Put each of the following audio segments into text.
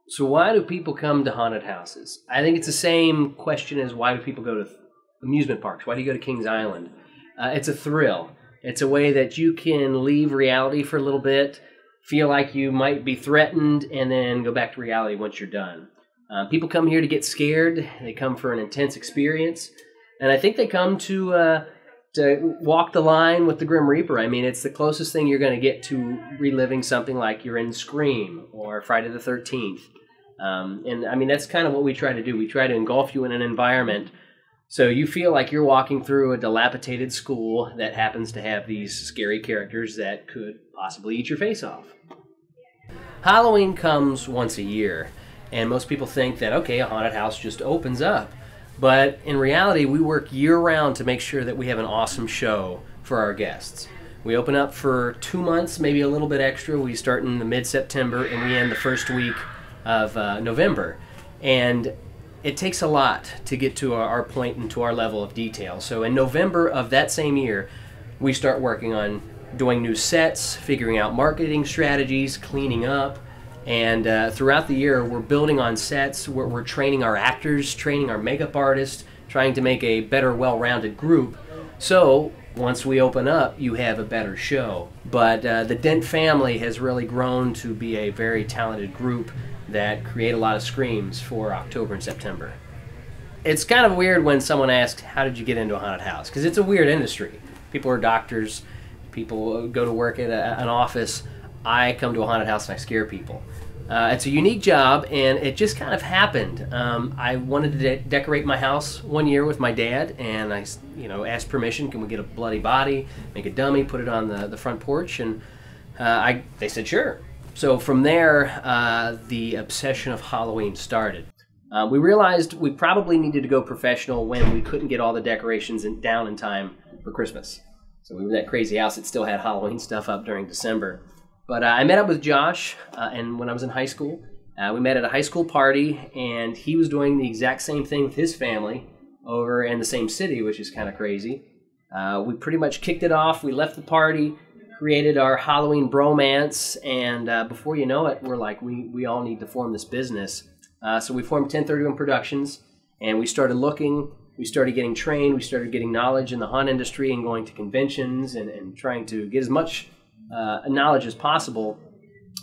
So why do people come to haunted houses? I think it's the same question as why do people go to amusement parks? Why do you go to Kings Island? It's a thrill. It's a way that you can leave reality for a little bit, feel like you might be threatened, and then go back to reality once you're done. People come here to get scared. They come for an intense experience. And I think they come to walk the line with the Grim Reaper. I mean, it's the closest thing you're going to get to reliving something like you're in Scream or Friday the 13th. And I mean, that's kind of what we try to do. We try to engulf you in an environment so you feel like you're walking through a dilapidated school that happens to have these scary characters that could possibly eat your face off. Halloween comes once a year, and most people think that, okay, a haunted house just opens up. But in reality, we work year-round to make sure that we have an awesome show for our guests. We open up for 2 months, maybe a little bit extra. We start in the mid-September, and we end the first week of November. And it takes a lot to get to our point and to our level of detail. So in November of that same year, we start working on doing new sets, figuring out marketing strategies, cleaning up. And throughout the year, we're building on sets, we're training our actors, training our makeup artists, trying to make a better, well-rounded group. So once we open up, you have a better show. But the Dent family has really grown to be a very talented group that create a lot of screams for October and September. It's kind of weird when someone asks, how did you get into a haunted house? Because it's a weird industry. People are doctors, people go to work at an office. I come to a haunted house and I scare people. It's a unique job, and it just kind of happened. I wanted to decorate my house one year with my dad, and I asked permission, can we get a bloody body, make a dummy, put it on the front porch, and they said sure. So from there, the obsession of Halloween started. We realized we probably needed to go professional when we couldn't get all the decorations down in time for Christmas. So we were that crazy house that still had Halloween stuff up during December. But I met up with Josh, and when I was in high school, we met at a high school party, and he was doing the exact same thing with his family over in the same city, which is kind of crazy. We pretty much kicked it off. We left the party, created our Halloween bromance, and before you know it, we're like, we all need to form this business. So we formed 1031 Productions, and we started looking, we started getting trained, we started getting knowledge in the haunt industry and going to conventions and trying to get as much knowledge as possible.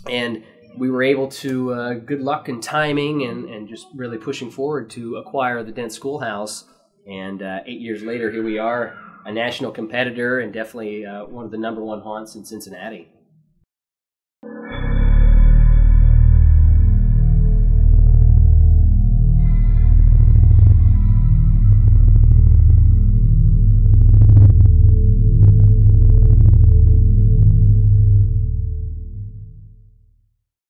And we were able to, good luck and timing and just really pushing forward to acquire the Dent Schoolhouse. And 8 years later, here we are, a national competitor and definitely one of the #1 haunts in Cincinnati.